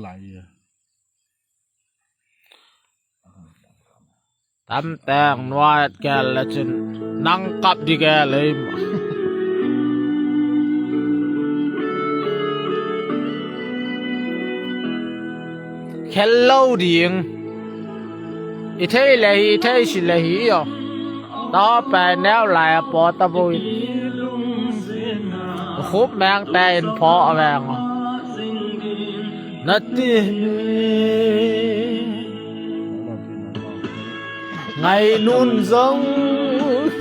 ไหลทำแต่งนวดแกแล้วจนนั่งกับดีแกเลยแค่เล่าดีงอีเท่เลยอีเท่สิเลยอ่ะต่อไปแนวไหลปอตะบุยคุบแมงแต่อินพอแมงนัดที่ไงนุ่นจง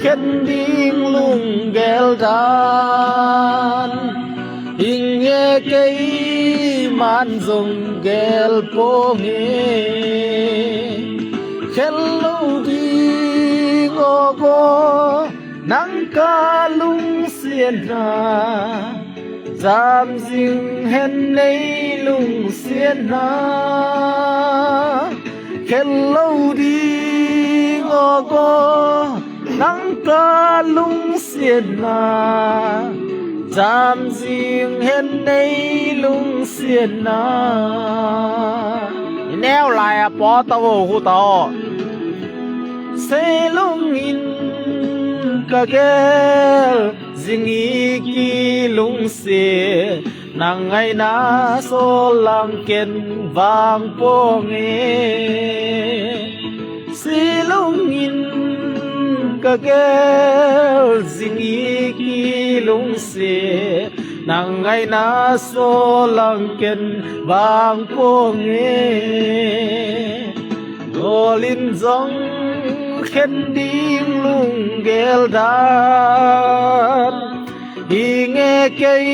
เข็นดิ้งลุงเกลดานอิงเงเกยมันจงเกลโปเงเข็นลูดีงอโกนังกาลุงเสียนาจามจิงเห็นในลุงเสียนาเข็นลูดีงอโกนังกาลุงเสียนาจามจิงเห็นในลุงเสียนาแนวลายปอตะโวหูตอเซลุงอินกะเกลจิงอีกีลุงเสียนังไงนาโซลังเก็นวางโปงเอเซลุงอินกะเกลจิงอีกีลุงเสียนังไงนาโซลังเก็นวางโปงเอโดลินจงเข็นดิ้งลุงเกลดานอิงเกย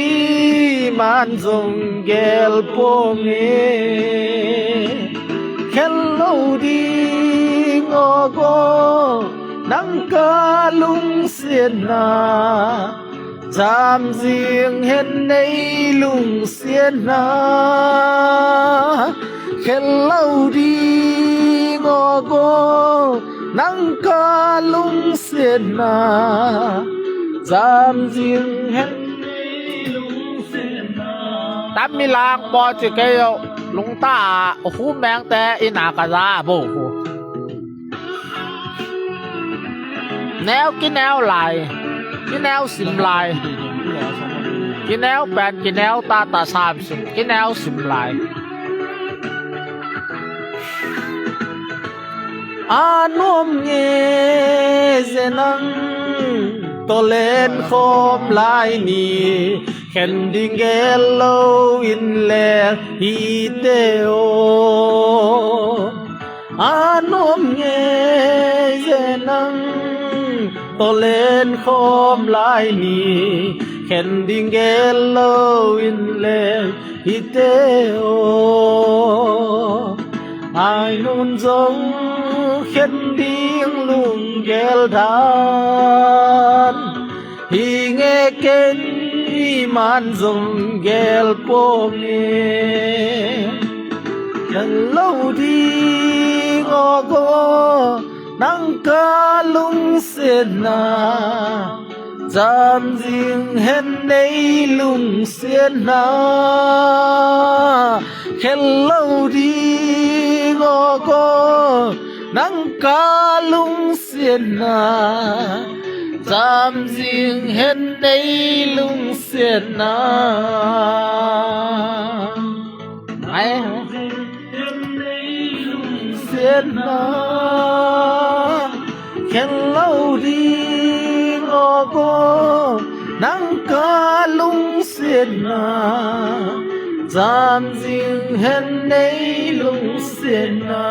มันจงเกลโปงเอเข็นโลดีงอโกนังกาลุงเสียนาจามจิงเห็นในลุงเสียนาเข็นโลดีงอโกนังกาลุงเสียนาจามจิงเห็นในลุงเสียนาตามมีลางบอจิเกยลุงตาโอ้โหแมงแต่อินากาซาโบโหแนวกินแนวลายกินแนวสิมลายกินแนวแปดกินแนวตา30กินแนวสิมลายอานุมเงเซนังโตเลนโคมลายนีเข็นดิงเกลโลอินเลฮีเตโออานุมเงเซนังโตเลนโคมลายนีเข็นดิงเกลโลอินเลฮีเตโอไอ้นุ่นจงเข็นดิ้งลุงเกลดานฮิงเกนมันจงเกลโปงเอยันโลดีงอโกนังกาลุงเสียนาจามจิงเห็นในลุงเสียนาเข็นโลดีงอโกนังกาลุงเสียนาจามจิงเห็นในลุงเสียนาไอ้เสียนาเข็นโลดีงอโกนังกาลุงเสียนาจามจิงเห็นในลุงเสียนา